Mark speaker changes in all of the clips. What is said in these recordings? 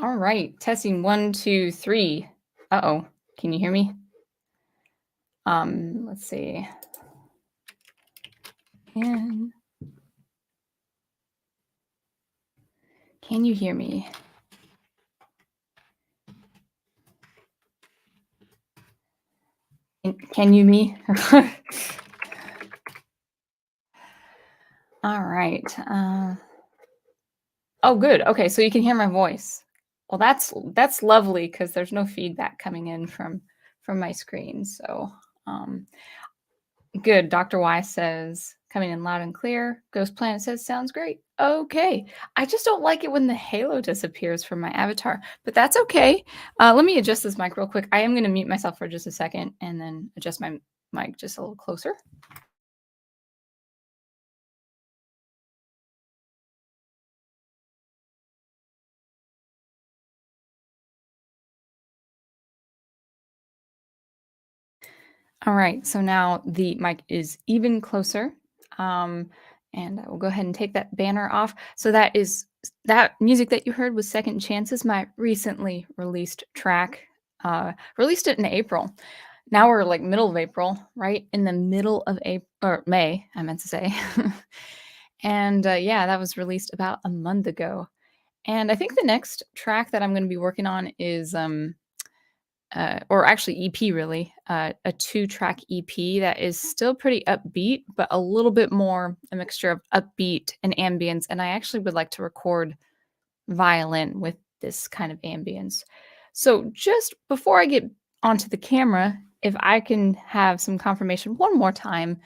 Speaker 1: All right, testing one, two, three. Uh-oh, can you hear me? Let's see. Can can you hear me? Can you me? All right. Oh, good. Okay, so you can hear my voice. Well, that's lovely because there's no feedback coming in from my screen. So, um, good. Dr. Y says, coming in loud and clear. Ghost Planet says, sounds great. Okay. I just don't like it when the halo disappears from my avatar, but that's okay. Let me adjust this mic real quick. I am going to mute myself for just a second and then adjust my mic just a little closer. All right. So now the mic is even closer. Um, and I will go ahead and take that banner off. So that music that you heard was Second Chances, my recently released track. Released it in April. Now we're like middle of April, right in the middle of April or May, I meant to say. And yeah, that was released about a month ago. And I think the next track that I'm going to be working on is or actually EP really, a 2-track EP that is still pretty upbeat, but a little bit more a mixture of upbeat and ambience. And I actually would like to record violin with this kind of ambience. So just before I get onto the camera, if I can have some confirmation one more time,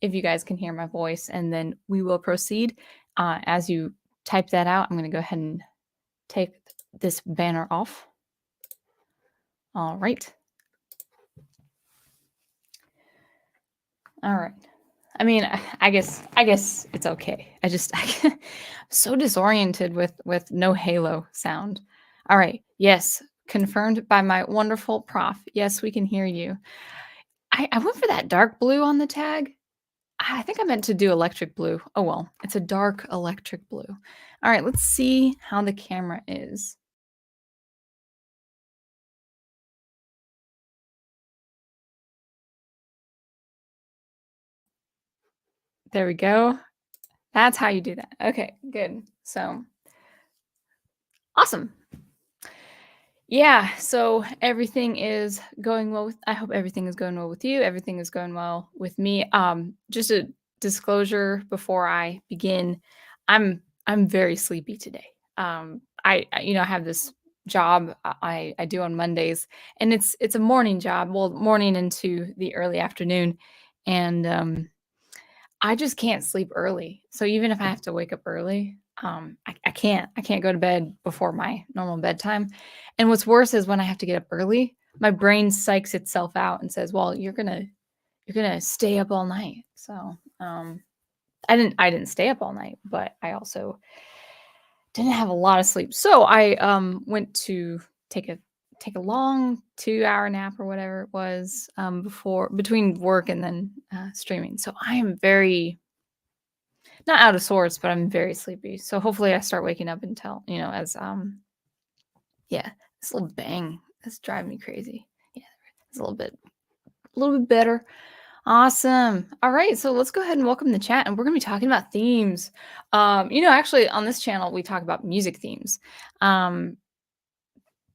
Speaker 1: if you guys can hear my voice, and then we will proceed. As you type that out, I'm going to go ahead and take this banner off. All right. All right. I mean, I guess it's okay. I'm so disoriented with no halo sound. All right. Yes, confirmed by my wonderful prof. Yes, we can hear you. I went for that dark blue on the tag. I think I meant to do electric blue. Oh well, it's a dark electric blue. All right, let's see how the camera is. There we go. That's how you do that. Okay, good. So awesome. Yeah, so everything is going well with I hope everything is going well with you. Everything is going well with me. Just a disclosure before I begin. I'm very sleepy today. I have this job I do on Mondays and it's a morning job, well, morning into the early afternoon and I just can't sleep early. So even if I have to wake up early, I can't go to bed before my normal bedtime. And what's worse is when I have to get up early, my brain psychs itself out and says, "Well, you're gonna stay up all night." So I didn't stay up all night, but I also didn't have a lot of sleep. So I went to take a take a long 2-hour nap or whatever it was before between work and then streaming. So I am very not out of sorts, but I'm very sleepy. So hopefully I start waking up until, as yeah, this little bang that's driving me crazy. Yeah, it's a little bit better. Awesome. All right, so let's go ahead and welcome the chat, and we're gonna be talking about themes. Actually on this channel we talk about music themes. Um,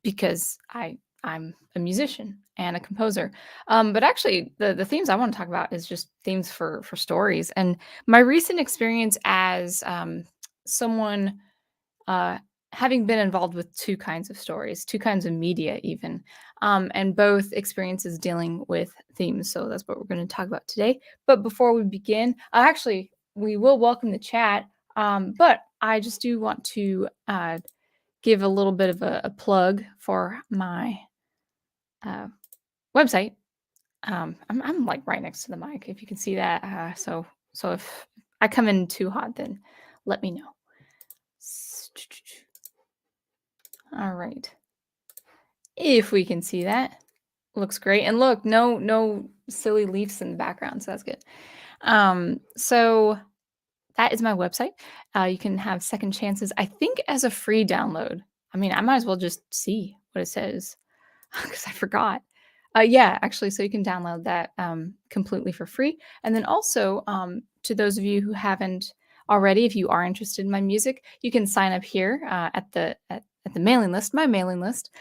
Speaker 1: because I'm a musician and a composer. But actually, the themes I want to talk about is just themes for stories. And my recent experience as someone uh, having been involved with two kinds of stories, two kinds of media, even, and both experiences dealing with themes. So that's what we're going to talk about today. But before we begin, actually, we will welcome the chat. But I just do want to give a little bit of a plug for my uh, website. I'm like right next to the mic, if you can see that. So if I come in too hot, then let me know. All right, if we can see that, looks great. And look, no silly leaves in the background, so that's good. So that is my website. You can have second chances, I think, as a free download. I mean, I might as well just see what it says because I forgot. Yeah, actually, so you can download that completely for free. And then also, to those of you who haven't already, if you are interested in my music, you can sign up here at the mailing list, my mailing list,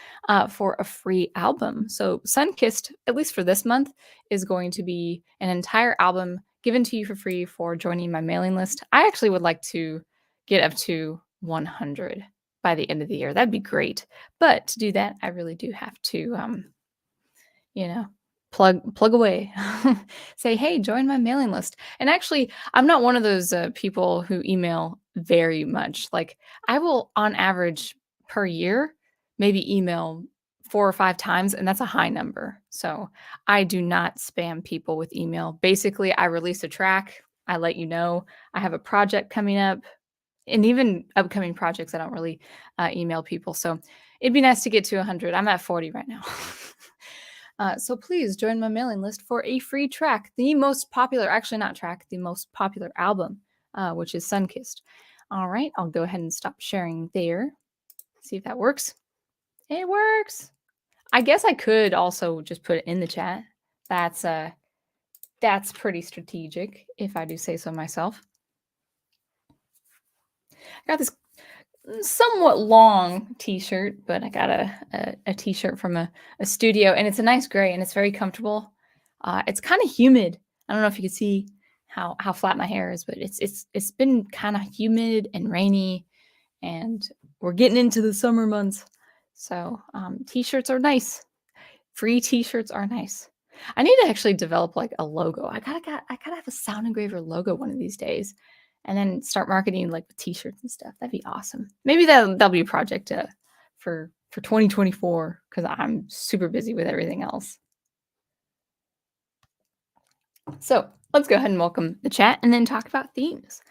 Speaker 1: for a free album. So Sunkissed, at least for this month, is going to be an entire album given to you for free for joining my mailing list. I actually would like to get up to 100 by the end of the year. That'd be great. But to do that, I really do have to you know, plug away. Say, "Hey, join my mailing list." And actually, I'm not one of those people who email very much. Like, I will, on average, per year, maybe email 4 or 5 times, and that's a high number. So I do not spam people with email. Basically, I release a track. I let you know I have a project coming up, and even upcoming projects. I don't really email people. So it'd be nice to get to 100. I'm at 40 right now. So please join my mailing list for a free track, the most popular, actually not track, the most popular album, which is Sunkissed. All right, I'll go ahead and stop sharing there. See if that works. It works. I guess I could also just put it in the chat. That's pretty strategic, if I do say so myself. I got this somewhat long t-shirt, but I got a t-shirt from a studio, and it's a nice gray, and it's very comfortable. It's kind of humid. I don't know if you can see how flat my hair is, but it's been kind of humid and rainy, and we're getting into the summer months. So t-shirts are nice. Free t-shirts are nice. I need to actually develop like a logo. I gotta have a sound engraver logo one of these days, and then start marketing like with t-shirts and stuff. That'd be awesome. Maybe that'll be a project for 2024 because I'm super busy with everything else. So let's go ahead and welcome the chat and then talk about themes.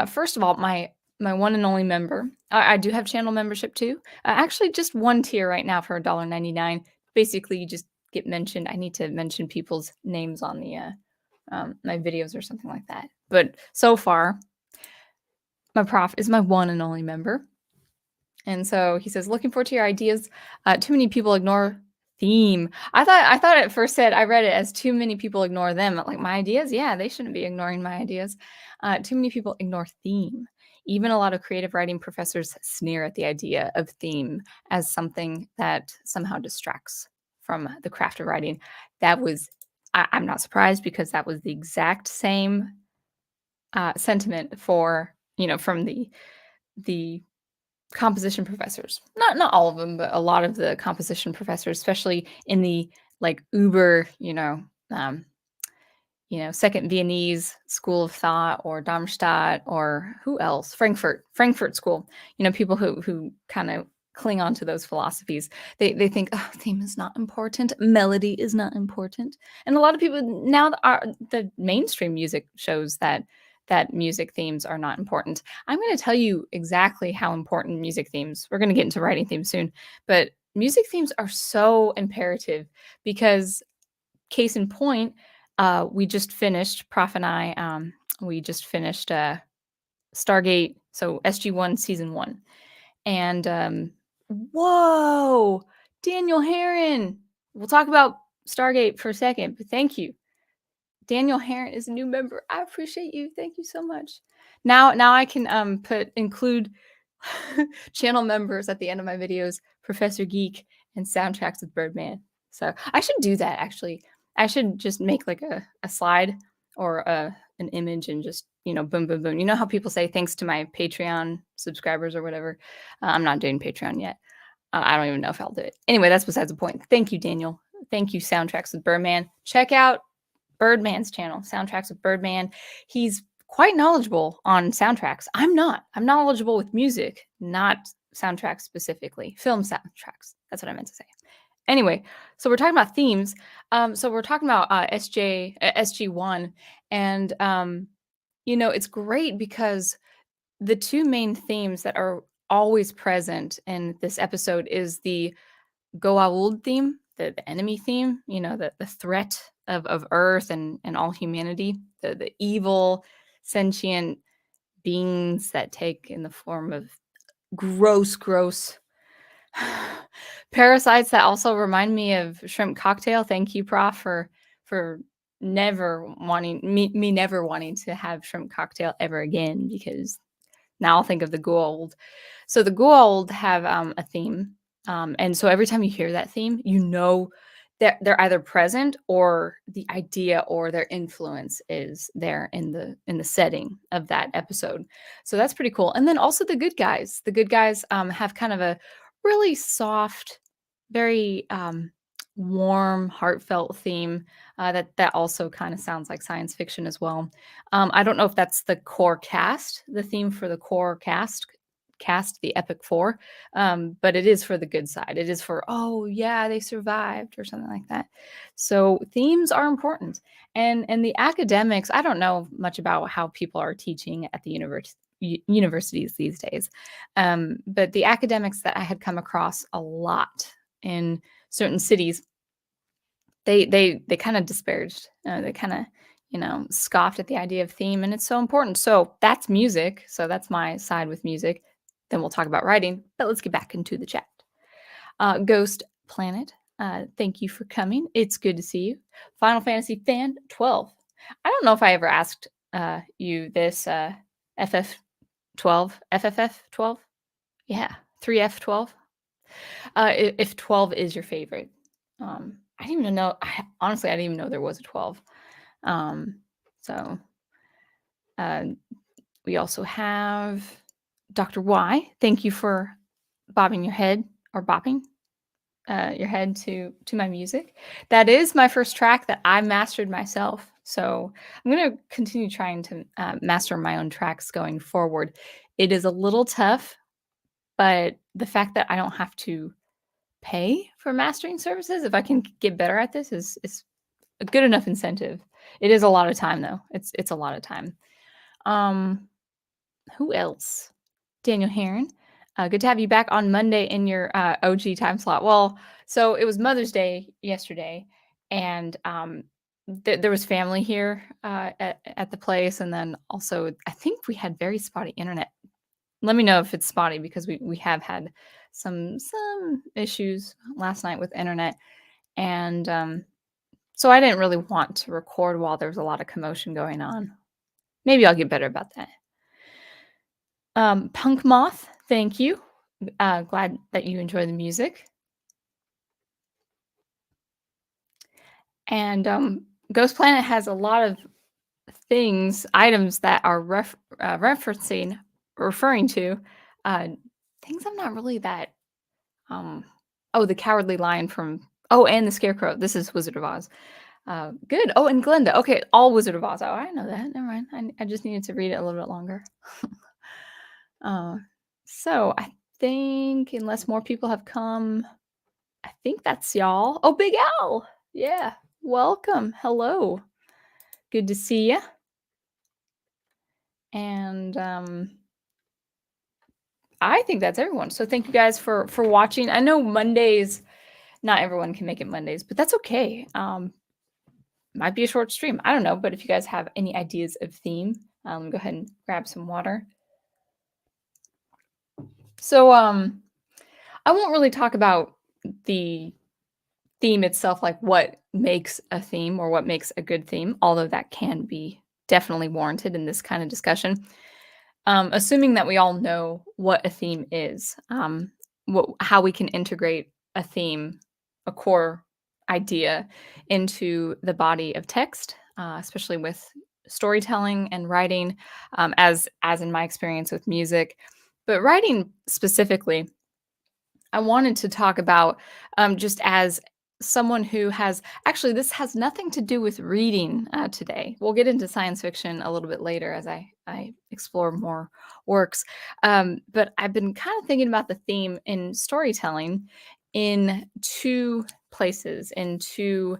Speaker 1: First of all, my one and only member. I do have channel membership too. Actually, just one tier right now for $1.99. Basically, you just get mentioned. I need to mention people's names on the my videos or something like that. But so far, my prof is my one and only member. And so he says, looking forward to your ideas. Too many people ignore theme. I thought at first said I read it as too many people ignore them. Like my ideas, yeah, they shouldn't be ignoring my ideas. Too many people ignore theme. Even a lot of creative writing professors sneer at the idea of theme as something that somehow distracts from the craft of writing. That was, I'm not surprised because that was the exact same sentiment for, from the composition professors. Not all of them, but a lot of the composition professors, especially in the like Uber, Second Viennese School of Thought or Darmstadt or who else? Frankfurt School. People who kind of cling on to those philosophies. They think, oh, theme is not important, melody is not important, and a lot of people now the mainstream music shows that music themes are not important. I'm going to tell you exactly how important music themes. We're going to get into writing themes soon, but music themes are so imperative because, case in point, we just finished, Prof and I, we just finished Stargate, so SG1 season 1. And whoa, Daniel Heron. We'll talk about Stargate for a second, but thank you. Daniel Heron is a new member. I appreciate you. Thank you so much. Now I can include channel members at the end of my videos, Professor Geek and Soundtracks with Birdman. So I should do that actually. I should just make like a slide or an image and just, boom, boom, boom. You know how people say thanks to my Patreon subscribers or whatever? I'm not doing Patreon yet. I don't even know if I'll do it. Anyway, that's besides the point. Thank you, Daniel. Thank you, Soundtracks with Birdman. Check out Birdman's channel, Soundtracks with Birdman. He's quite knowledgeable on soundtracks. I'm not. I'm knowledgeable with music, not soundtracks specifically. Film soundtracks. That's what I meant to say. Anyway, so we're talking about themes. So we're talking about SG1, and it's great because the two main themes that are always present in this episode is the Goa'uld theme, the enemy theme, the threat of Earth and all humanity, the evil sentient beings that take in the form of gross, gross parasites that also remind me of shrimp cocktail. Thank you, Prof, for never wanting me never wanting to have shrimp cocktail ever again because now I'll think of the Goa'uld. So the Goa'uld have a theme, and so every time you hear that theme, you know that they're either present or the idea or their influence is there in the setting of that episode. So that's pretty cool. And then also the good guys. The good guys have kind of a really soft, very warm, heartfelt theme that also kind of sounds like science fiction as well. I don't know if that's the core cast, the theme for the core cast, the Epic Four, but it is for the good side. It is for, oh yeah, they survived or something like that. So themes are important, and the academics. I don't know much about how people are teaching at the universities these days, but the academics that I had come across a lot in certain cities, they kind of disparaged. They kind of scoffed at the idea of theme, and it's so important. So that's music. So that's my side with music. Then we'll talk about writing. But let's get back into the chat. Ghost Planet, thank you for coming. It's good to see you. Final Fantasy fan 12. I don't know if I ever asked you this. FF 12. Yeah, 3F 12. If 12 is your favorite. I didn't even know. Honestly, I didn't even know there was a 12. So we also have Dr. Y. Thank you for bobbing your head or bopping your head to my music. That is my first track that I mastered myself. So I'm going to continue trying to master my own tracks going forward. It is a little tough, but the fact that I don't have to pay for mastering services, if I can get better at this, is a good enough incentive. It is a lot of time though. It's a lot of time. Who else? Daniel Heron. Good to have you back on Monday in your OG time slot. Well, so it was Mother's Day yesterday, and there was family here at the place, and then also I think we had very spotty internet. Let me know if it's spotty because we have had some issues last night with internet, and so I didn't really want to record while there was a lot of commotion going on. Maybe I'll get better about that. Punk Moth, thank you. Glad that you enjoy the music. And Ghost Planet has a lot of items that are referring to things I'm not really that. Oh, the Cowardly Lion from. Oh, and the Scarecrow. This is Wizard of Oz. Good. Oh, and Glinda. Okay, all Wizard of Oz. Oh, I know that. Never mind. I just needed to read it a little bit longer. So I think unless more people have come, I think that's y'all. Oh, Big Al. Yeah. Welcome. Hello. Good to see you. And I think that's everyone. So thank you guys for watching. I know Mondays, not everyone can make it Mondays, but that's okay. Might be a short stream. I don't know. But if you guys have any ideas of theme, go ahead and grab some water. So I won't really talk about the theme itself, like what makes a theme or what makes a good theme, although that can be definitely warranted in this kind of discussion. Assuming that we all know what a theme is, how we can integrate a theme, a core idea into the body of text, especially with storytelling and writing, as in my experience with music. But writing specifically, I wanted to talk about just as someone who has actually, this has nothing to do with reading today. We'll get into science fiction a little bit later as I explore more works. But I've been kind of thinking about the theme in storytelling in two places, in two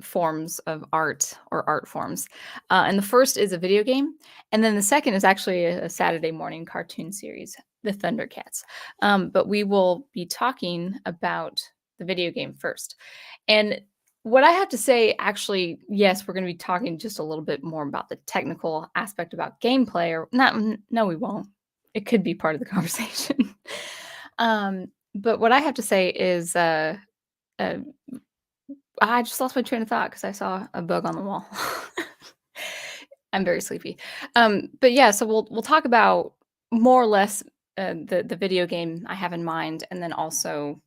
Speaker 1: forms of art or art forms. And the first is a video game. And then the second is actually a Saturday morning cartoon series, The Thundercats. But we will be talking about the video game first. And what I have to say, actually, yes, we're going to be talking just a little bit more about the technical aspect about gameplay, or not. No, we won't. it could be part of the conversation. But what I have to say is, uh, I just lost my train of thought because I saw a bug on the wall. I'm very sleepy. But yeah, so we'll talk about more or less, the video game I have in mind, and then also,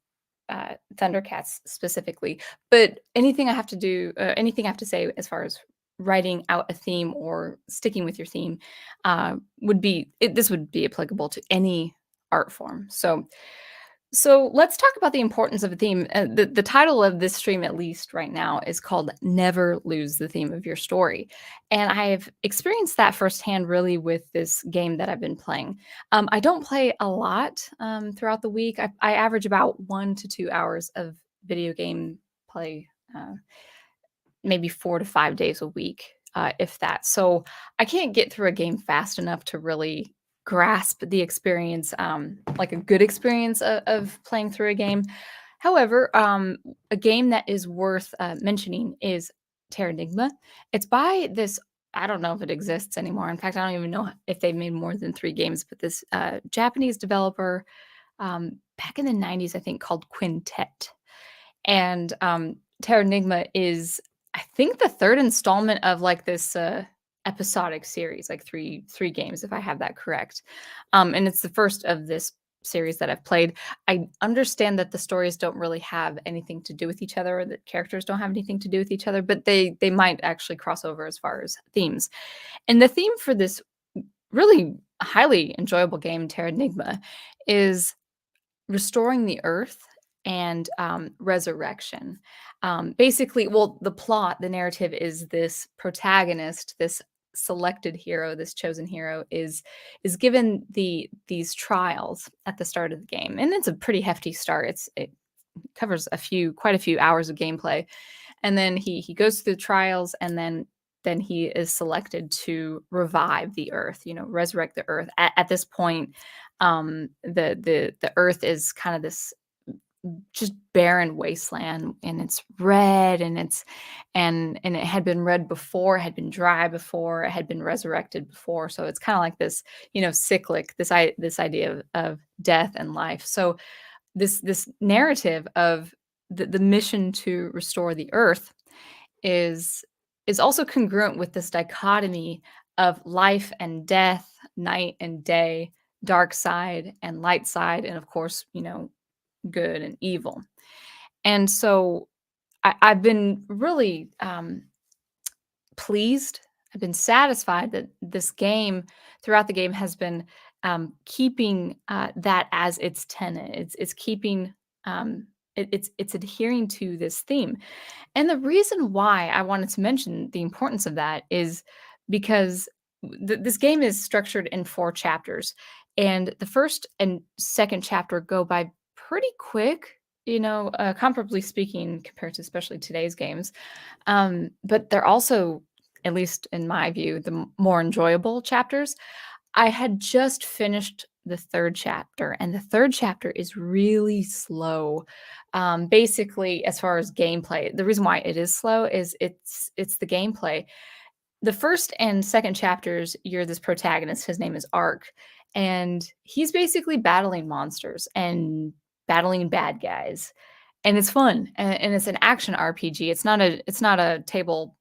Speaker 1: Thundercats specifically. But anything I have to say as far as writing out a theme or sticking with your theme, this would be applicable to any art form. So let's talk about the importance of a theme. The title of this stream, at least right now, is called "Never Lose the Theme of Your Story," and I've experienced that firsthand, really, with this game that I've been playing. I don't play a lot throughout the week. I average about 1 to 2 hours of video game play, maybe 4 to 5 days a week, if that. So I can't get through a game fast enough to really grasp the experience, like a good experience of playing through a game. However, a game that is worth mentioning is Terranigma. It's by this. I don't know if it exists anymore. In fact, I don't even know if they've made more than 3 games. But this Japanese developer, back in the '90s, I think, called Quintet. And Terranigma is, I think, the third installment of like this episodic series, like three games, if I have that correct. And it's the first of this series that I've played. I understand that the stories don't really have anything to do with each other, or that characters don't have anything to do with each other, but they might actually cross over as far as themes. And the theme for this really highly enjoyable game, Terranigma, is restoring the earth and resurrection. Basically, well, the plot, the narrative is this protagonist, this selected hero, this chosen hero is given these trials at the start of the game, and it's a pretty hefty start. It covers quite a few hours of gameplay, and then he goes through the trials, and then he is selected to revive the earth, resurrect the earth. At this point, the earth is kind of this just barren wasteland, and it's red, and it had been red before, it had been dry before, it had been resurrected before. So it's kind of like this, cyclic, this idea of death and life. So this narrative of the mission to restore the earth is is also congruent with this dichotomy of life and death, night and day, dark side and light side, and of course, good and evil. And so I've been really pleased. I've been satisfied that this game, throughout the game, has been keeping that as its tenet. It's keeping it's adhering to this theme. And the reason why I wanted to mention the importance of that is because this game is structured in 4 chapters, and the first and second chapter go by pretty quick, comparably speaking, compared to especially today's games. But they're also, at least in my view, the more enjoyable chapters. I had just finished the third chapter, and the third chapter is really slow. Basically, as far as gameplay, the reason why it is slow is it's the gameplay. The first and second chapters, you're this protagonist. His name is Ark, and he's basically battling monsters and battling bad guys, and it's fun. And it's an action RPG. It's not a table.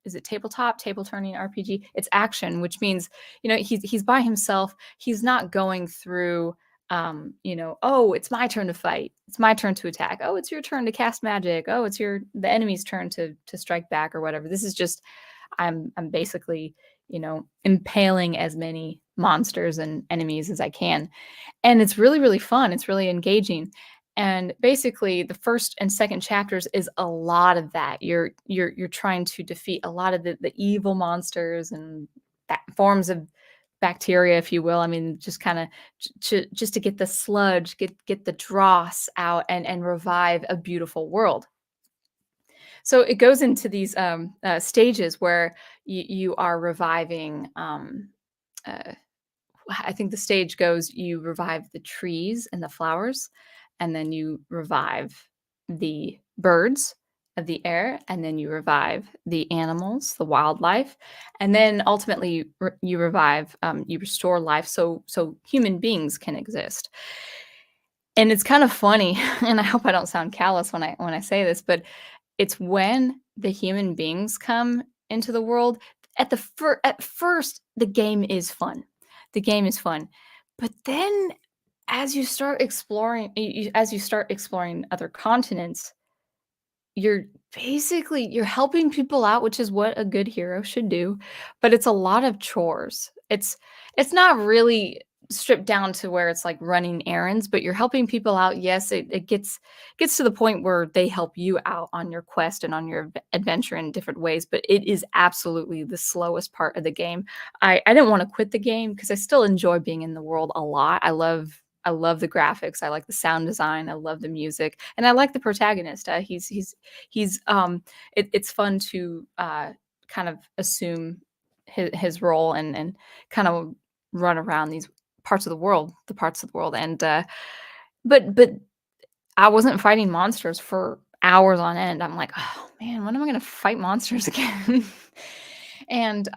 Speaker 1: Is it tabletop, table turning RPG? It's action, which means, he's by himself. He's not going through, oh, it's my turn to fight. It's my turn to attack. Oh, it's your turn to cast magic. Oh, it's the enemy's turn to strike back or whatever. This is just, I'm basically, impaling as many monsters and enemies as I can. And it's really, really fun. It's really engaging. And basically, the first and second chapters is a lot of that. You're trying to defeat a lot of the evil monsters and forms of bacteria, if you will. I mean, just kind of just to get the sludge, get the dross out, and revive a beautiful world. So it goes into these stages where you are reviving. Uh, I think the stage goes, you revive the trees and the flowers, and then you revive the birds, of the air, and then you revive the animals, the wildlife, and then ultimately you revive, you restore life so human beings can exist. And it's kind of funny, and I hope I don't sound callous when I say this, but it's when the human beings come into the world, at first, the game is fun. The game is fun. But then as you start exploring other continents, you're you're helping people out, which is what a good hero should do, but it's a lot of chores. It's not really stripped down to where it's like running errands, but you're helping people out. Yes, it gets to the point where they help you out on your quest and on your adventure in different ways, but it is absolutely the slowest part of the game. I didn't want to quit the game because I still enjoy being in the world a lot. I love the graphics. I like the sound design. I love the music, and I like the protagonist. It's fun to kind of assume his role and kind of run around these parts of the world, and but I wasn't fighting monsters for hours on end. I'm like, oh man, when am I going to fight monsters again? and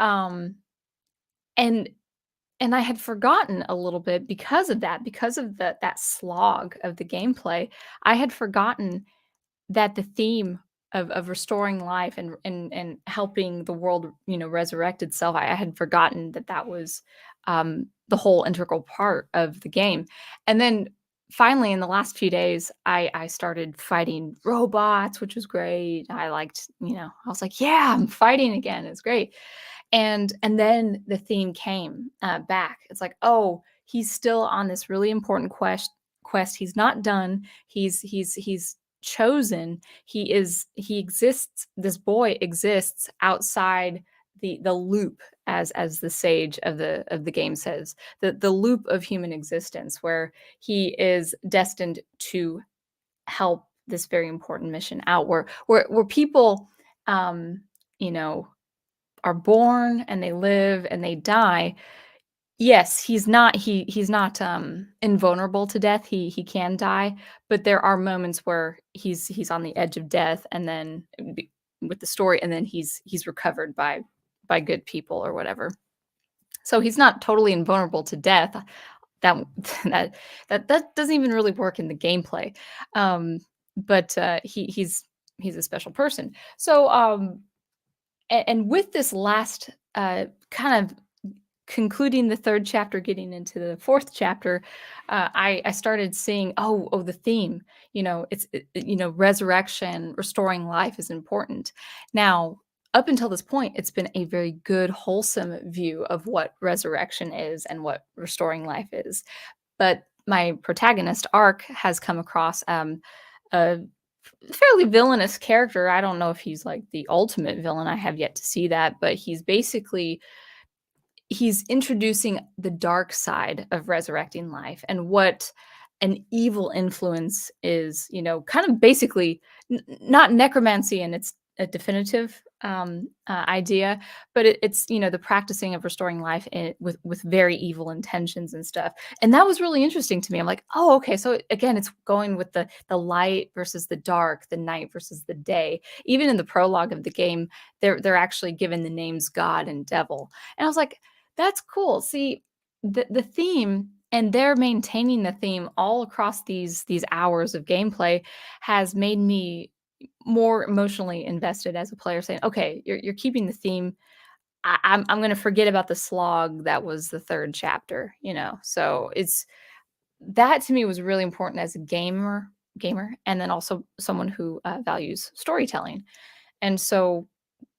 Speaker 1: and and I had forgotten a little bit because of that, because of that slog of the gameplay. I had forgotten that the theme of restoring life and helping the world, resurrect itself, I had forgotten that that was, the whole integral part of the game. And then finally, in the last few days, I started fighting robots, which was great. I was like, "Yeah, I'm fighting again. It's great." And then the theme came, back. It's like, "Oh, he's still on this really important quest. He's not done. He's chosen. He exists. This boy exists outside the loop, as the sage of the game says, the loop of human existence, where he is destined to help this very important mission out, where people, um, you know, are born and they live and they die. Yes, he's not, invulnerable to death. He can die, but there are moments where he's on the edge of death, and then with the story, and then he's recovered by good people or whatever. So he's not totally invulnerable to death. That that that doesn't even really work in the gameplay. Um, but he's a special person. So and with this last kind of concluding the third chapter, getting into the fourth chapter, I started seeing, the theme. Resurrection, restoring life is important. Now, up until this point, it's been a very good, wholesome view of what resurrection is and what restoring life is. But my protagonist arc has come across a fairly villainous character. I don't know if he's like the ultimate villain. I have yet to see that, but he's introducing the dark side of resurrecting life and what an evil influence is, kind of basically not necromancy and it's a definitive idea, but it's the practicing of restoring life with very evil intentions and stuff. And that was really interesting to me. I'm like, oh, okay. So again, it's going with the light versus the dark, the night versus the day. Even in the prologue of the game, they're actually given the names God and Devil, and I was like, that's cool. See, the theme, and they're maintaining the theme all across these hours of gameplay, has made me more emotionally invested as a player, saying, "Okay, you're keeping the theme. I'm gonna forget about the slog that was the third chapter," you know? So it's that to me was really important as a gamer, and then also someone who values storytelling. And so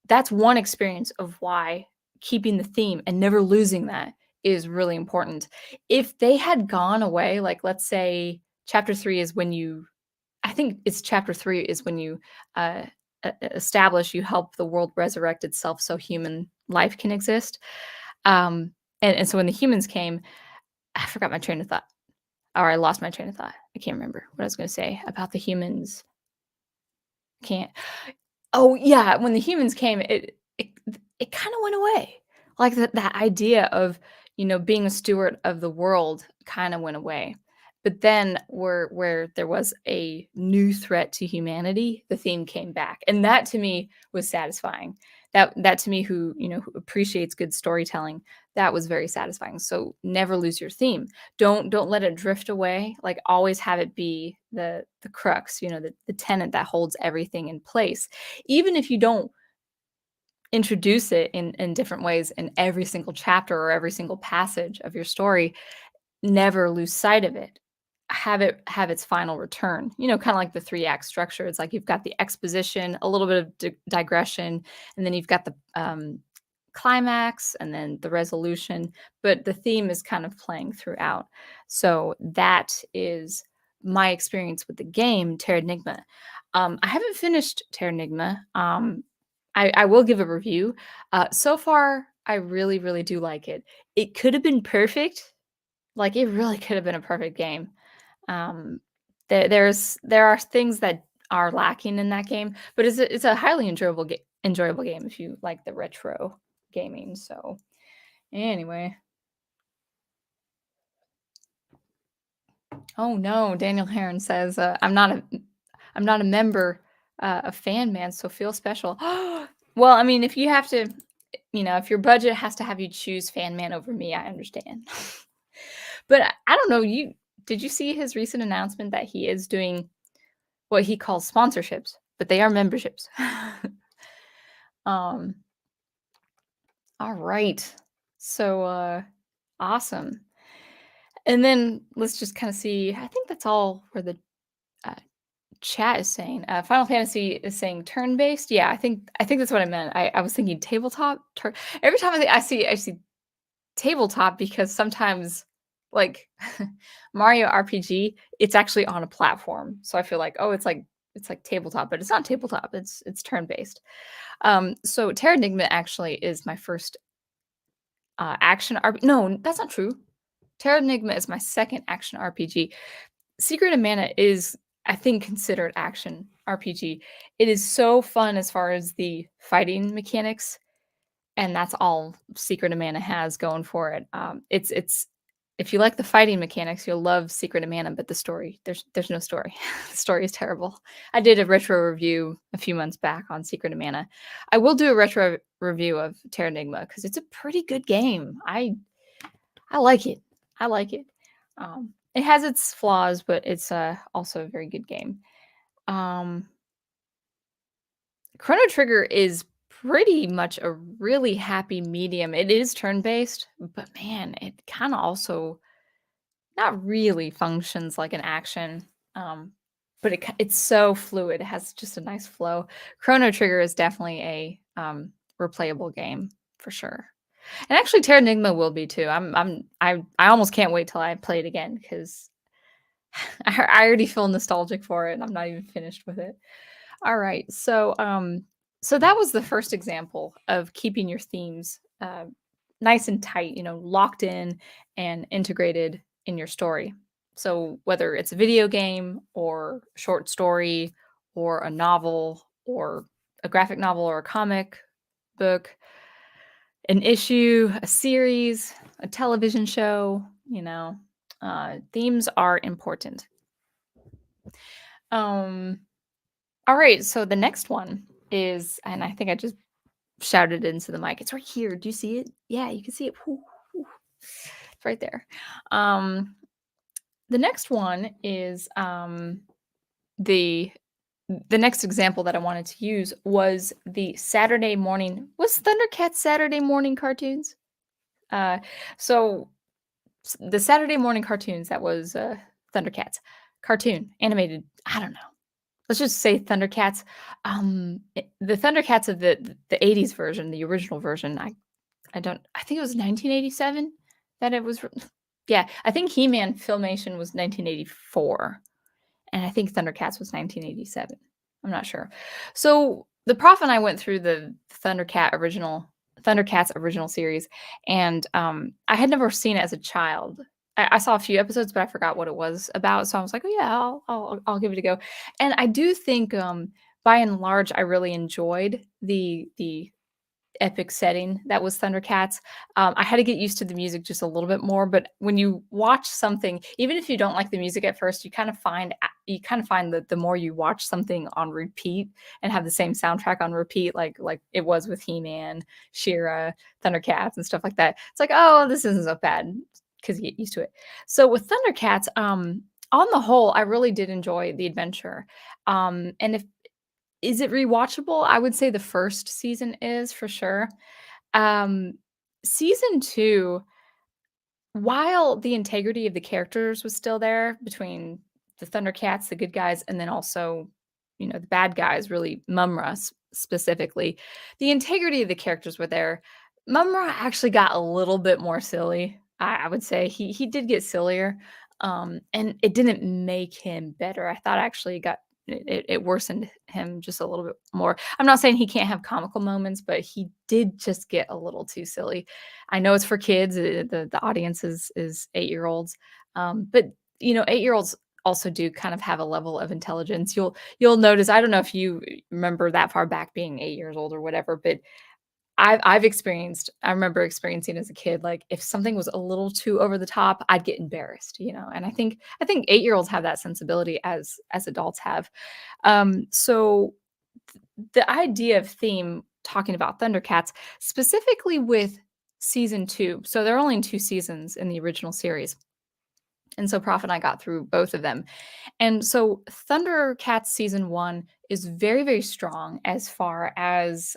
Speaker 1: that's one experience of why keeping the theme and never losing that is really important. If they had gone away, like let's say chapter 3 is when you I think it's chapter 3 is when you establish, you help the world resurrect itself so human life can exist. And so when the humans came, I forgot my train of thought, or I lost my train of thought. I can't remember what I was going to say about the humans. Can't. Oh, yeah, when the humans came, it kinda went away. Like, that idea of, being a steward of the world kinda went away. But then where there was a new threat to humanity, the theme came back, and that to me was satisfying. That to me, who appreciates good storytelling, that was very satisfying. So never lose your theme. Don't let it drift away. Like, always have it be the crux, the tenet that holds everything in place. Even if you don't introduce it in different ways in every single chapter or every single passage of your story, never lose sight of it. Have it have its final return. Kind of like the three-act structure. It's like you've got the exposition, a little bit of digression, and then you've got the climax and then the resolution, but the theme is kind of playing throughout. So that is my experience with the game Terra Enigma. I haven't finished Terra Enigma. I will give a review. So far, I really, really do like it. It could have been perfect. Like, it really could have been a perfect game. Um, there are things that are lacking in that game, but it's a highly enjoyable game if you like the retro gaming. So anyway, oh no, Daniel Heron says I'm not a member of Fan Man, so feel special. Well, I mean, if you have to, if your budget has to have you choose Fan Man over me, I understand. But I don't know. Did you see his recent announcement that he is doing what he calls sponsorships, but they are memberships? um, all right. So awesome. And then let's just kind of see. I think that's all where the uh, chat is saying. Final Fantasy is saying turn-based. Yeah, I think that's what I meant. I was thinking tabletop. Every time I see tabletop, because sometimes, like, Mario RPG, it's actually on a platform. So I feel like, oh, it's like tabletop, but it's not tabletop. It's turn-based. So Terra Enigma actually is my first action RPG. No, that's not true. Terra Enigma is my second action RPG. Secret of Mana is, I think, considered action RPG. It is so fun as far as the fighting mechanics, and that's all Secret of Mana has going for it. It's if you like the fighting mechanics, you'll love Secret of Mana, but the story, there's no story. The story is terrible. I did a retro review a few months back on Secret of Mana. I will do a retro review of Terra Enigma because it's a pretty good game. I like it. I like it. It has its flaws, but it's also a very good game. Um, Chrono Trigger is pretty much a really happy medium. It is turn-based, but man, it kind of also not really functions like an action. But it's so fluid. It has just a nice flow. Chrono Trigger is definitely a replayable game for sure. And actually, Terra Enigma will be too. I almost can't wait till I play it again because I already feel nostalgic for it, and I'm not even finished with it. All right, so that was the first example of keeping your themes nice and tight, locked in and integrated in your story. So whether it's a video game or short story or a novel or a graphic novel or a comic book, an issue, a series, a television show, themes are important. Um, all right, so the next one is, and I think I just shouted into the mic. It's right here. Do you see it? Yeah, you can see it. Whew, whew. It's right there. The next one is the the next example that I wanted to use was the Saturday morning. Was Thundercats Saturday morning cartoons? Uh, so the Saturday morning cartoons, that was Thundercats cartoon animated. I don't know. Let's just say Thundercats. The Thundercats of the 80s version, the original version, I think it was 1987 that it was yeah, I think He-Man Filmation was 1984, and I think Thundercats was 1987. I'm not sure. So, the Prof and I went through the Thundercats original series, and, I had never seen it as a child. I saw a few episodes, but I forgot what it was about, so I was like, "Oh, yeah, I'll give it a go." And I do think, by and large, I really enjoyed the epic setting that was Thundercats. I had to get used to the music just a little bit more, but when you watch something, even if you don't like the music at first, you kind of find that the more you watch something on repeat and have the same soundtrack on repeat, like it was with He-Man, She-Ra, Thundercats, and stuff like that. It's like, oh, this isn't so bad because you get used to it. So with Thundercats, on the whole, I really did enjoy the adventure. And if is it rewatchable? I would say the first season is for sure. Um, Season 2, while the integrity of the characters was still there between the Thundercats, the good guys, and then also, the bad guys, really Mumra specifically, the integrity of the characters were there. Mumra actually got a little bit more silly. I would say he did get sillier, and it didn't make him better. I thought actually it worsened him just a little bit more. I'm not saying he can't have comical moments, but he did just get a little too silly. I know it's for kids. The audience is 8-year-olds, but 8-year-olds also do kind of have a level of intelligence. You'll notice. I don't know if you remember that far back being 8 years old or whatever, but I've experienced. I remember experiencing as a kid, like if something was a little too over the top, I'd get embarrassed, And I think 8-year-olds have that sensibility as adults have. So the idea of theme talking about Thundercats, specifically with season 2. So there are only 2 seasons in the original series. And so Prof and I got through both of them. And so Thundercats season 1 is very, very strong as far as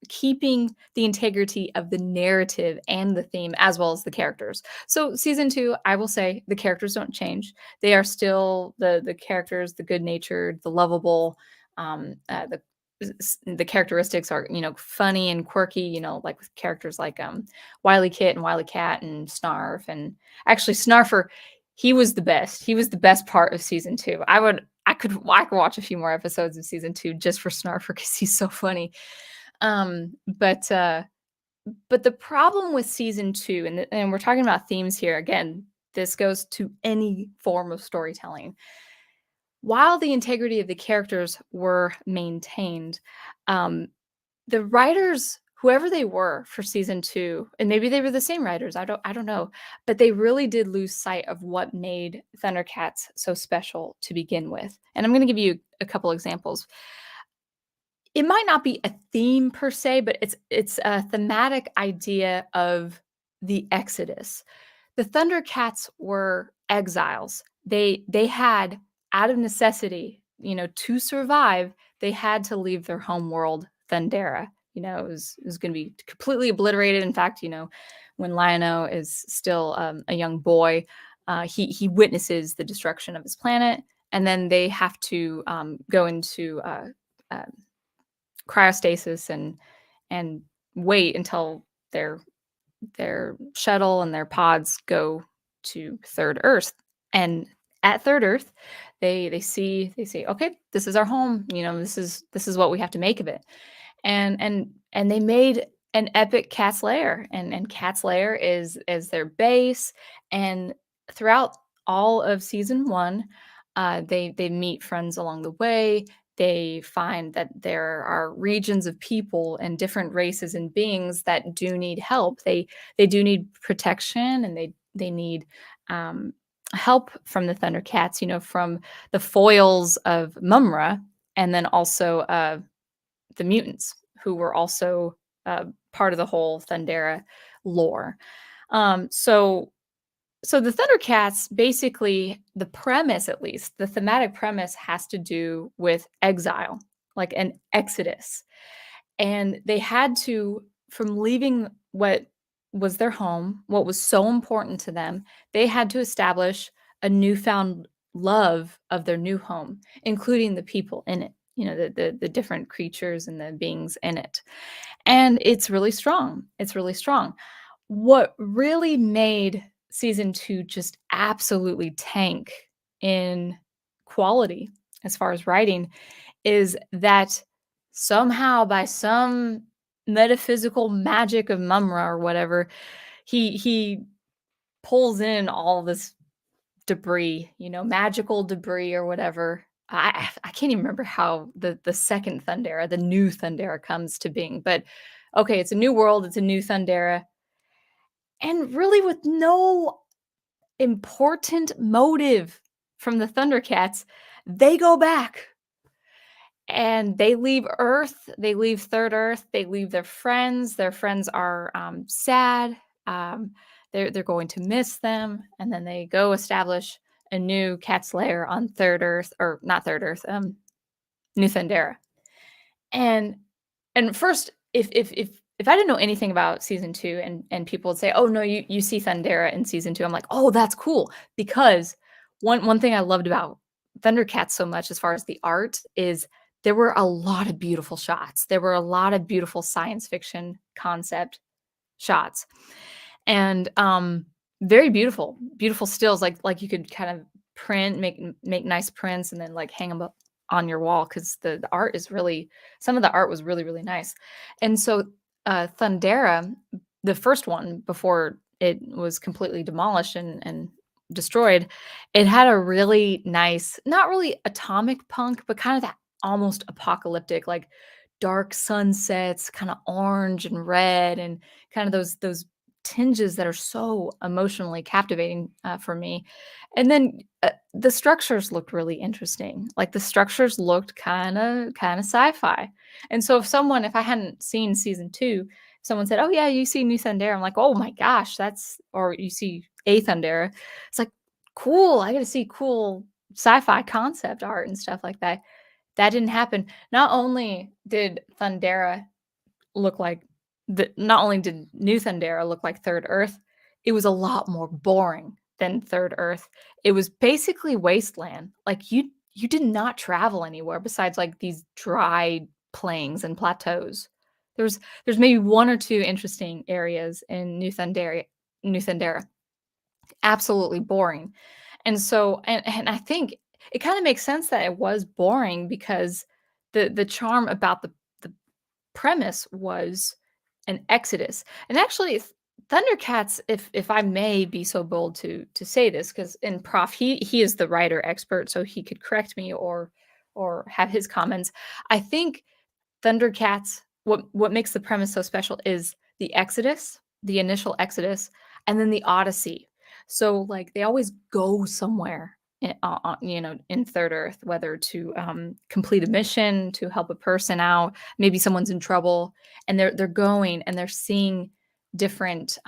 Speaker 1: keeping the integrity of the narrative and the theme as well as the characters. So season 2, I will say the characters don't change. They are still the characters, the good-natured, the lovable, the characteristics are, funny and quirky, like with characters like Wily Kit and Wily Cat and Snarf. And actually Snarfer, he was the best. He was the best part of season 2. I could watch a few more episodes of season 2 just for Snarfer because he's so funny. But the problem with season 2, and we're talking about themes here again, this goes to any form of storytelling. While the integrity of the characters were maintained, the writers, whoever they were for season 2, and maybe they were the same writers, I don't know, but they really did lose sight of what made Thundercats so special to begin with. And I'm going to give you a couple examples. It might not be a theme per se, but it's a thematic idea of the Exodus. The Thundercats were exiles. They had, out of necessity, to survive, they had to leave their home world, Thundera. It was going to be completely obliterated. In fact, when Lion-O is still a young boy, he witnesses the destruction of his planet, and then they have to go into uh, cryostasis and wait until their shuttle and their pods go to Third Earth. And at Third Earth, they say, okay, this is our home. This is what we have to make of it. And they made an epic Cat's Lair, and Cat's Lair is their base. And throughout all of season 1, they meet friends along the way. They find that there are regions of people and different races and beings that do need help. They do need protection, and they need help from the Thundercats, from the foils of Mumra, and then also the mutants, who were also part of the whole Thundera lore. So the Thundercats, basically, the premise, at least, the thematic premise has to do with exile, like an exodus. And they had to, from leaving what was their home, what was so important to them, they had to establish a newfound love of their new home, including the people in it, the different creatures and the beings in it. And it's really strong. It's really strong. What really made season 2 just absolutely tank in quality as far as writing is that somehow, by some metaphysical magic of Mumra or whatever, he pulls in all this debris, magical debris or whatever. I can't even remember how the second Thundera, the new Thundera, comes to being, but okay, it's a new world, it's a new Thundera, and really with no important motive from the Thundercats, they go back and they leave Earth, they leave Third Earth, they leave their friends are, sad, um, they're going to miss them, and then they go establish a new cat's lair on Third Earth or not Third Earth, New Thundera. And first, if I didn't know anything about season 2 and people would say, "Oh, no, you see Thundera in season 2," I'm like, "Oh, that's cool," because one thing I loved about Thundercats so much as far as the art is there were a lot of beautiful shots. There were a lot of beautiful science fiction concept shots, and, very beautiful, beautiful stills, like you could kind of print, make nice prints and then, like, hang them up on your wall because the art is really some of the art was really, really nice. And so, Thundera, the first one before it was completely demolished and destroyed, it had a really nice not really atomic punk, but kind of that almost apocalyptic, like, dark sunsets, kinda orange and red, and kind of those tinges that are so emotionally captivating, for me. And then, the structures looked really interesting. Like, the structures looked kinda sci-fi. And so if I hadn't seen season 2, someone said, "Oh, yeah, you see New Thundera." I'm like, "Oh my gosh, that's" or you see A Thundera. It's like, "Cool, I get to see cool sci-fi concept art and stuff like that." That didn't happen. Not only did Thundera look like not only did New Thundera look like Third Earth, it was a lot more boring than Third Earth. It was basically wasteland. Like, you did not travel anywhere besides, like, these dry plains and plateaus. There's maybe 1 or 2 interesting areas in New Thundera. Absolutely boring. And so and I think it kinda makes sense that it was boring because the charm about the premise was an exodus. And actually, Thundercats, if I may be so bold to say this, because in Prof, he is the writer expert, so he could correct me or have his comments. I think Thundercats, what makes the premise so special is the exodus, the initial exodus, and then the odyssey. So, like, they always go somewhere in Third Earth, whether to, complete a mission, to help a person out, maybe someone's in trouble, and they're going and they're seeing different,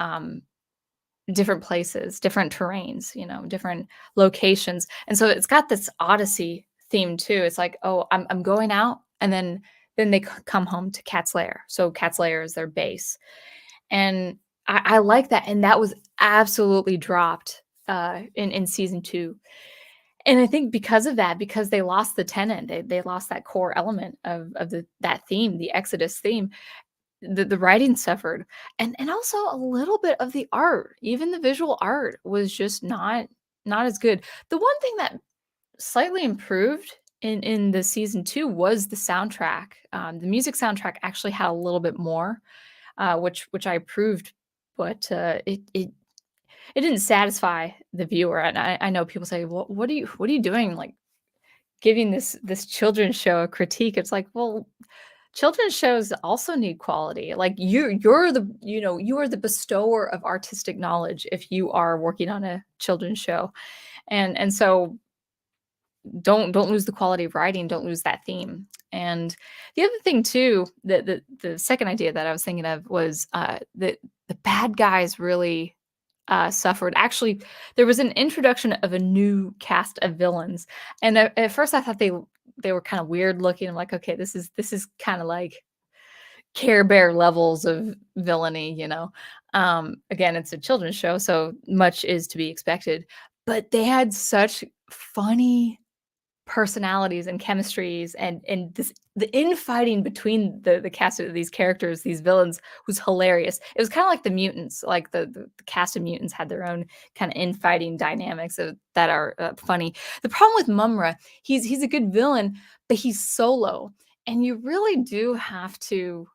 Speaker 1: different places, different terrains, different locations, and so it's got this odyssey theme too. It's like, "Oh, I'm going out," and then they come home to Cat's Lair. So Cat's Lair is their base, and I like that, and that was absolutely dropped, in season 2. And I think because of that, because they lost the tenant, they lost that core element of that theme, the Exodus theme, the writing suffered, and also a little bit of the art, even the visual art was just not as good. The one thing that slightly improved in the season 2 was the soundtrack. The music soundtrack actually had a little bit more, which I approved, but, it didn't satisfy the viewer, and I know people say, "Well, what are you doing, like, giving this children's show a critique?" It's like, well, children's shows also need quality. Like, you are the bestower of artistic knowledge if you are working on a children's show, and so don't lose the quality of writing, don't lose that theme. And the other thing too, the second idea that I was thinking of was, that the bad guys really, suffered. Actually, there was an introduction of a new cast of villains, and at first I thought they were kinda weird looking. I'm like, "Okay, this is kinda like Care Bear levels of villainy," you know? Again, it's a children's show, so much is to be expected, but they had such funny personalities and chemistries and the infighting between the cast of these characters, these villains, was hilarious. It was kinda like the mutants, like the cast of mutants had their own kinda infighting dynamics that are, funny. The problem with Mumra, he's a good villain, but he's solo, and you really do have to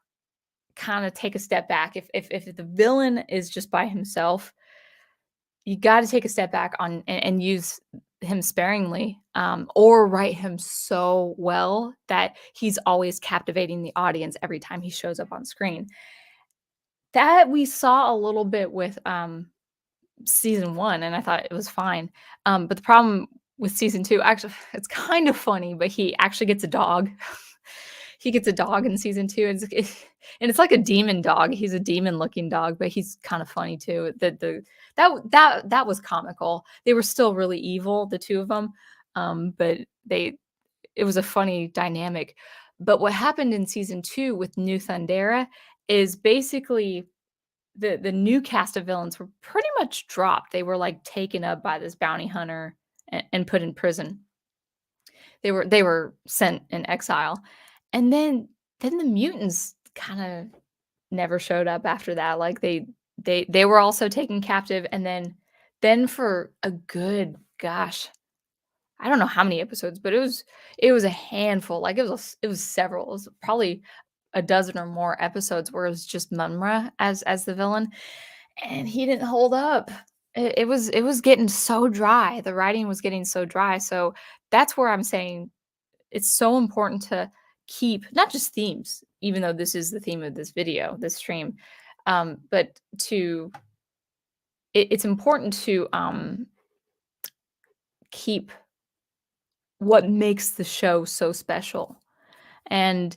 Speaker 1: kinda take a step back. If the villain is just by himself, you gotta take a step back and use him sparingly, or write him so well that he's always captivating the audience every time he shows up on screen. That we saw a little bit with, season 1, and I thought it was fine. But the problem with season 2, actually, it's kind of funny, but he actually gets a dog. He gets a dog in season 2, and it's like a demon dog. He's a demon-looking dog, but he's kind of funny too. That was comical. They were still really evil, the 2 of them, but it was a funny dynamic. But what happened in season 2 with New Thundera is basically the new cast of villains were pretty much dropped. They were, like, taken up by this bounty hunter and put in prison. They were sent in exile, and then the mutants kinda never showed up after that. Like, they were also taken captive, and then for a good, gosh, I don't know how many episodes, but it was a handful. Like, it was several. It was probably a dozen or more episodes where it was just Mumra as the villain, and he didn't hold up. It was getting so dry. The writing was getting so dry. So that's where I'm saying it's so important to keep not just themes, even though this is the theme of this video, this stream, but it's important to keep what makes the show so special. And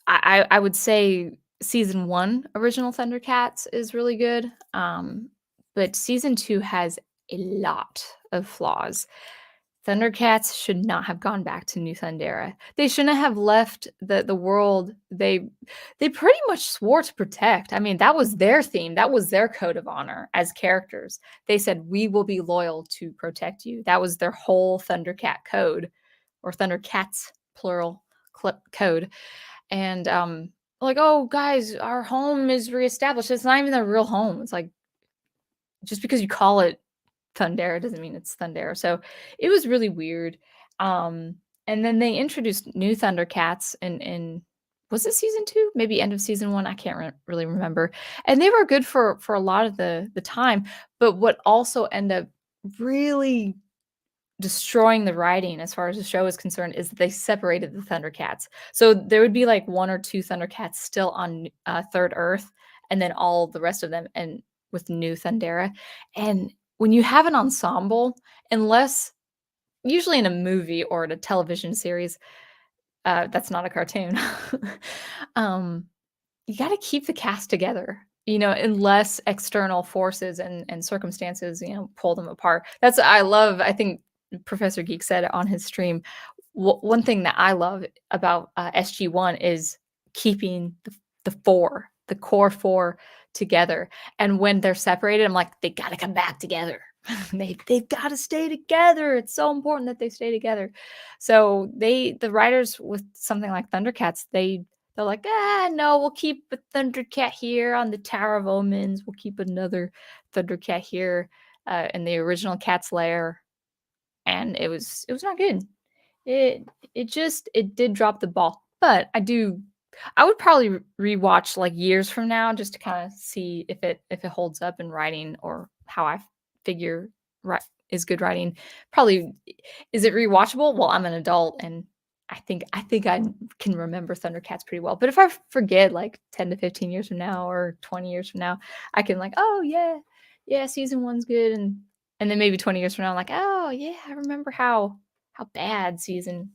Speaker 1: I would say season 1, Original Thundercats is really good, but season 2 has a lot of flaws. Thundercats should not have gone back to New Thundera. They shouldn't have left the world they pretty much swore to protect. I mean, that was their theme, that was their code of honor as characters. They said, "We will be loyal to protect you." That was their whole Thundercat code, or Thundercats, plural, code. And, like, "Oh, guys, our home is reestablished." It's not even their real home. It's like, just because you call it Thundera doesn't mean it's Thundera. So it was really weird. Um, and then they introduced new Thundercats in was it season 2? Maybe end of season 1. I can't really remember. And they were good for a lot of the time. But what also ended up really destroying the writing as far as the show is concerned is that they separated the Thundercats. So there would be like 1 or 2 Thundercats still on Third Earth, and then all the rest of them and with New Thundera. And when you have an ensemble, unless usually in a movie or in a television series, that's not a cartoon, um, you gotta keep the cast together, unless external forces and circumstances, pull them apart. I think Professor Geek said it on his stream. One thing that I love about, SG-1 is keeping the core 4 together, and when they're separated, I'm like, "They gotta come back together." They've gotta stay together. It's so important that they stay together. So the writers with something like Thundercats, they're like, "Ah, no, we'll keep a Thundercat here on the Tower of Omens. We'll keep another Thundercat here, in the original Cat's lair," and it was not good. It did drop the ball, but I would probably rewatch, like, years from now just to kinda see if it holds up in writing, or how I figure ri is good writing. Probably is it rewatchable? Well, I'm an adult, and I can remember Thundercats pretty well, but if I forget, like, 10 to 15 years from now or 20 years from now, I can, like, "Oh, yeah. Yeah, season 1's good," and then maybe 20 years from now, I'm like, "Oh, yeah, I remember how bad season."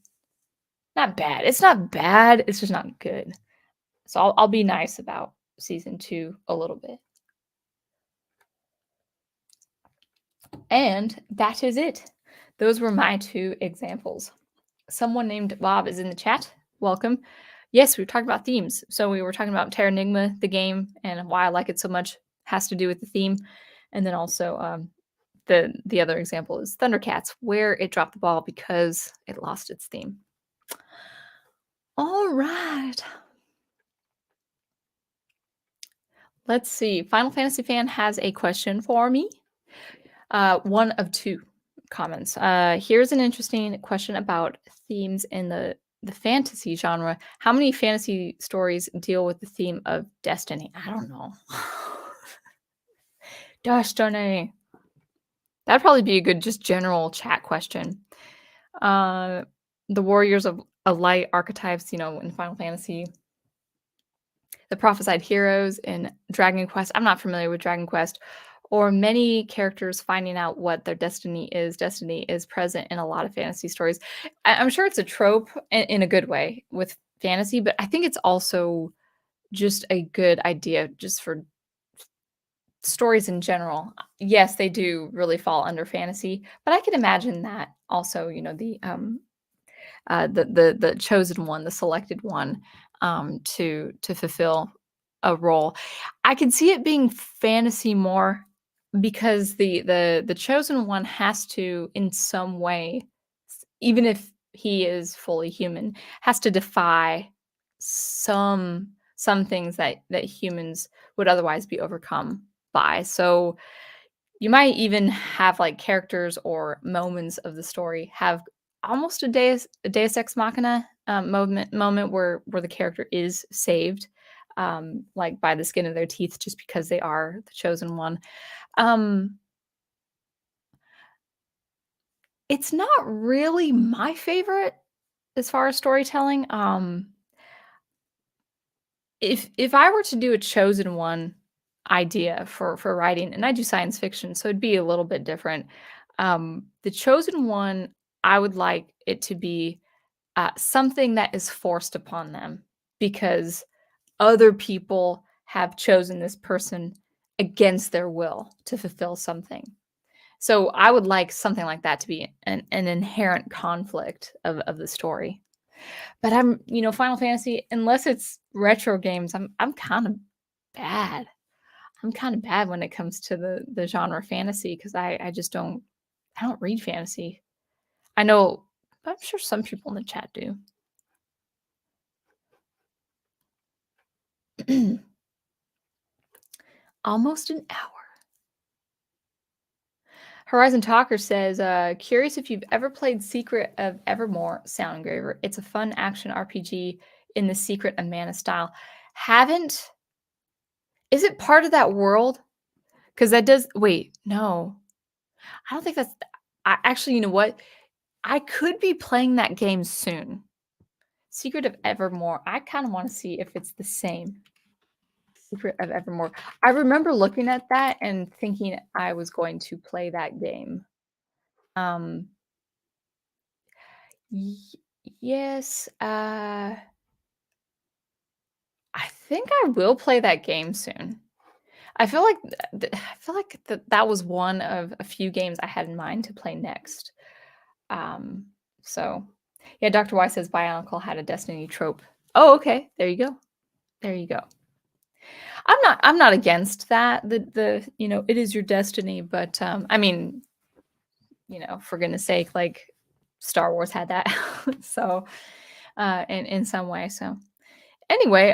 Speaker 1: Not bad. It's not bad, it's just not good. So I'll be nice about season 2 a little bit. And that is it. Those were my 2 examples. Someone named Bob is in the chat. Welcome. Yes, we were talking about themes. So we were talking about Terranigma, the game, and why I like it so much has to do with the theme. And then also the other example is Thundercats, where it dropped the ball because it lost its theme. All right. Let's see. Final Fantasy fan has a question for me. One of 2 comments. Here's an interesting question about themes in the fantasy genre. How many fantasy stories deal with the theme of destiny? I don't know. Destiny. That'd probably be a good just general chat question. The warriors of light archetypes, in Final Fantasy, the prophesied heroes in Dragon Quest. I'm not familiar with Dragon Quest, or many characters finding out what their destiny is. Destiny is present in a lot of fantasy stories. I'm sure it's a trope in a good way with fantasy, but I think it's also just a good idea just for stories in general. Yes, they do really fall under fantasy, but I can imagine that also, the chosen one, the selected one, to fulfill a role. I can see it being fantasy more because the chosen one has to, in some way, even if he is fully human, has to defy some things that humans would otherwise be overcome by. So you might even have, like, characters or moments of the story have almost a Deus Ex Machina, moment where the character is saved, like, by the skin of their teeth just because they are the chosen one. Um, it's not really my favorite as far as storytelling. If I were to do a chosen one idea for writing, and I do science fiction, so it'd be a little bit different. The chosen one, I would like it to be something that is forced upon them because other people have chosen this person against their will to fulfill something. So I would like something like that to be an inherent conflict of the story. But Final Fantasy, unless it's retro games, I'm kind of bad. I'm kind of bad when it comes to the genre fantasy because I just don't read fantasy. I know I'm sure some people in the chat do. Almost an hour. Horizon Talker says, curious if you've ever played Secret of Evermore Sound Engraver. It's a fun action RPG in the Secret of Mana style. Haven't. Is it part of that world? Because that does. Wait, no. I don't think that's. Actually, you know what? I could be playing that game soon. Secret of Evermore. I kind of want to see if it's the same. Secret of Evermore. I remember looking at that and thinking I was going to play that game. Um, y- yes. I think I will play that game soon. I feel like that was one of a few games I had in mind to play next. Um, so yeah, Dr. Y says Bionicle had a Destiny trope. Oh, okay. There you go. There you go. I'm not against that. It is your destiny, but I mean, for goodness sake, like Star Wars had that. So in some way. So anyway,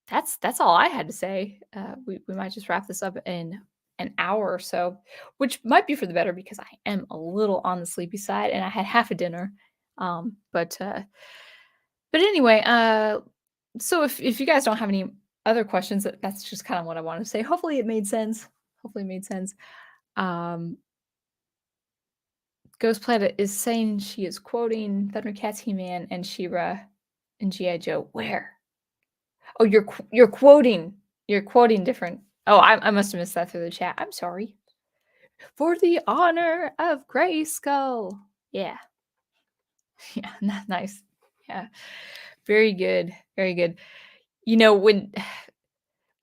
Speaker 1: that's all I had to say. We might just wrap this up in an hour or so, which might be for the better because I am a little on the sleepy side and I had half a dinner. But anyway, so if you guys don't have any other questions, that's just kind of what I wanted to say. Hopefully it made sense. Hopefully it made sense. Um, Ghost Planet is saying she is quoting Thundercats, He-Man, and She-Ra and G.I. Joe. Where? Oh, you're quoting different. Oh, I must have missed that through the chat. I'm sorry. For the honor of Grayskull. Yeah. Yeah, nice. Yeah. Very good. Very good. When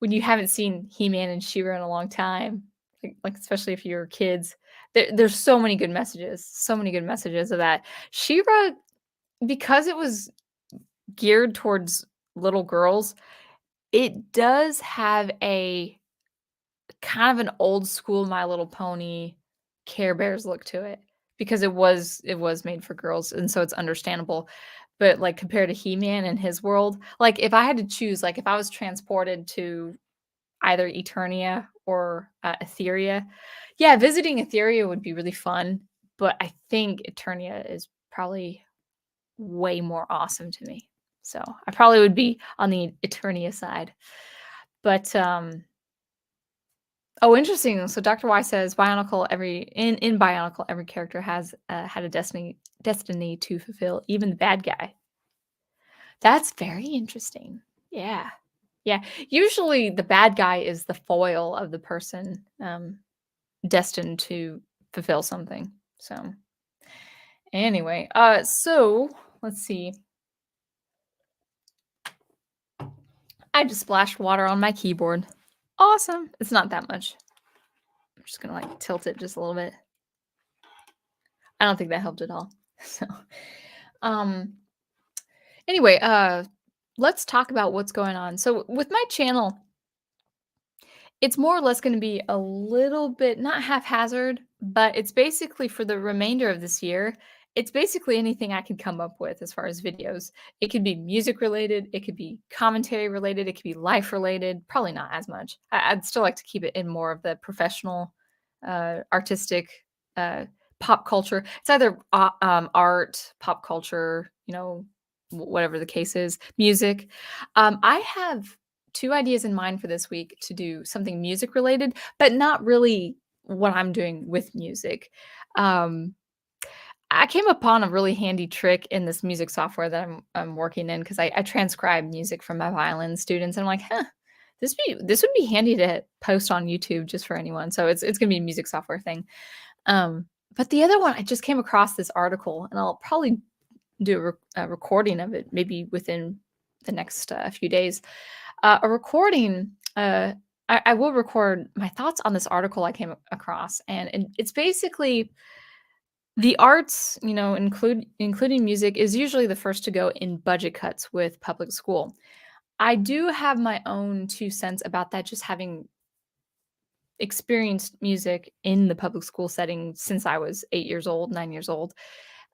Speaker 1: you haven't seen He-Man and She-Ra in a long time, like especially if you're kids, there's so many good messages of that. She-Ra, because it was geared towards little girls, it does have a kind of an old school My Little Pony, Care Bears look to it because it was made for girls, and so it's understandable. But, like, compared to He-Man and his world, like, if I had to choose, like, if I was transported to either Eternia or, Etheria, yeah, visiting Etheria would be really fun, but I think Eternia is probably way more awesome to me. So, I probably would be on the Eternia side. But, oh, interesting. So Dr. Y says Bionicle in Bionicle, every character has had a destiny to fulfill, even the bad guy. That's very interesting. Yeah. Yeah. Usually the bad guy is the foil of the person, destined to fulfill something. So, anyway, so let's see. I just splashed water on my keyboard. Awesome. It's not that much. I'm just gonna like tilt it just a little bit. I don't think that helped at all. So, um, anyway, let's talk about what's going on. So, with my channel, it's more or less gonna be a little bit not haphazard, but it's basically for the remainder of this year, it's basically anything I could come up with as far as videos. It could be music related, it could be commentary related, it could be life related, probably not as much. I'd still like to keep it in more of the professional, artistic, uh, pop culture. It's either, art, pop culture, whatever the case is, music. I have 2 ideas in mind for this week to do something music related, but not really what I'm doing with music. Um, I came upon a really handy trick in this music software that I'm working in because I transcribe music from my violin students, and I'm like, "Huh, this would be handy to post on YouTube just for anyone." So it's gonna be a music software thing. But the other one, I just came across this article, and I'll probably do a recording of it maybe within the next, few days. A recording, I will record my thoughts on this article I came across, and it's basically the arts, including music, is usually the first to go in budget cuts with public school. I do have my own 2 cents about that, just having experienced music in the public school setting since I was 8 years old, 9 years old.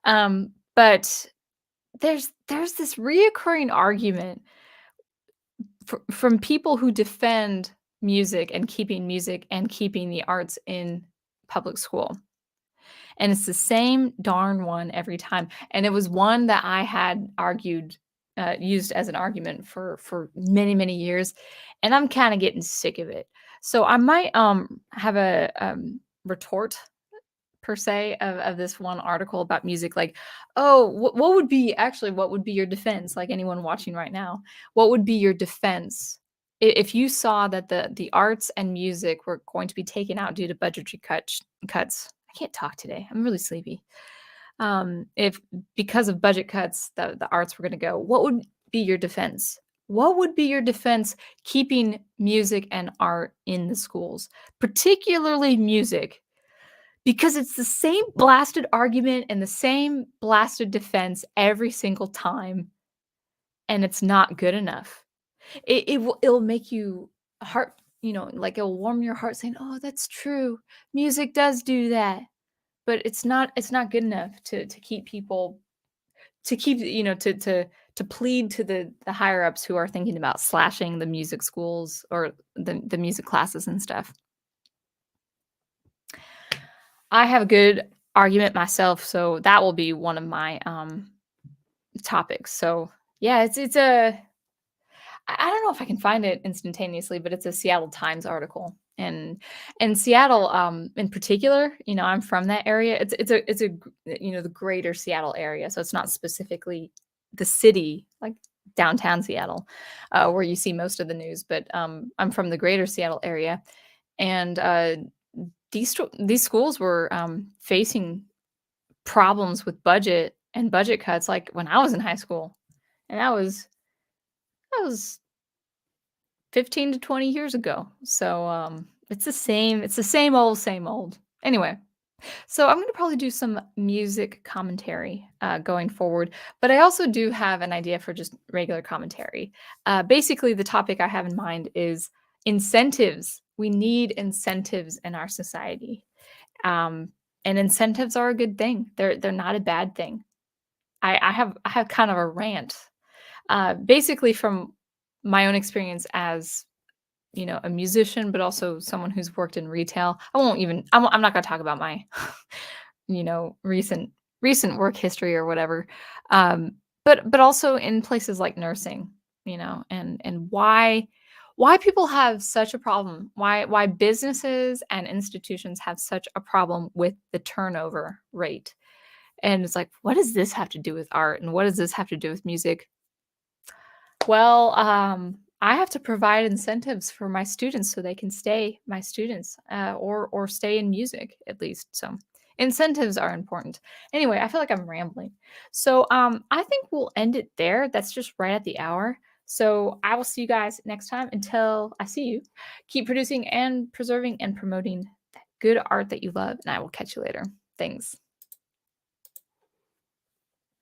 Speaker 1: But there's this reoccurring argument from people who defend music and keeping the arts in public school. And it's the same darn one every time. And it was one that I had used as an argument for many, many years, and I'm kinda getting sick of it. So I might, have a, retort per se of this one article about music, like, "Oh, what would be your defense?" Like, anyone watching right now, what would be your defense if you saw that the arts and music were going to be taken out due to budgetary cuts? I can't talk today. I'm really sleepy. If because of budget cuts, the arts were gonna go, what would be your defense? What would be your defense keeping music and art in the schools, particularly music? Because it's the same blasted argument and the same blasted defense every single time, and it's not good enough. It'll make you heart like, it'll warm your heart saying, "Oh, that's true. Music does do that." But it's not good enough to keep people to keep, to plead to the higher ups who are thinking about slashing the music schools or the music classes and stuff. I have a good argument myself, so that will be one of my, topics. So, yeah, it's a I don't know if I can find it instantaneously, but it's a Seattle Times article. And Seattle, in particular, I'm from that area. The greater Seattle area, so it's not specifically the city, like downtown Seattle, where you see most of the news, but, I'm from the greater Seattle area, and, these schools were, facing problems with budget cuts, like, when I was in high school, and that was 15 to 20 years ago. So, it's the same old. Anyway, so I'm gonna probably do some music commentary, going forward, but I also do have an idea for just regular commentary. Basically, the topic I have in mind is incentives. We need incentives in our society, um, and incentives are a good thing. They're not a bad thing. I have kind of a rant, basically from my own experience as a musician, but also someone who's worked in retail. I'm not gonna talk about my, recent work history or whatever. Um, but also in places like nursing, and why people have such a problem, why businesses and institutions have such a problem with the turnover rate. And it's like, what does this have to do with art? And what does this have to do with music? Well, I have to provide incentives for my students so they can stay my students, or stay in music at least. So incentives are important. Anyway, I feel like I'm rambling. So I think we'll end it there. That's just right at the hour. So I will see you guys next time. Until I see you, keep producing and preserving and promoting that good art that you love, and I will catch you later. Thanks.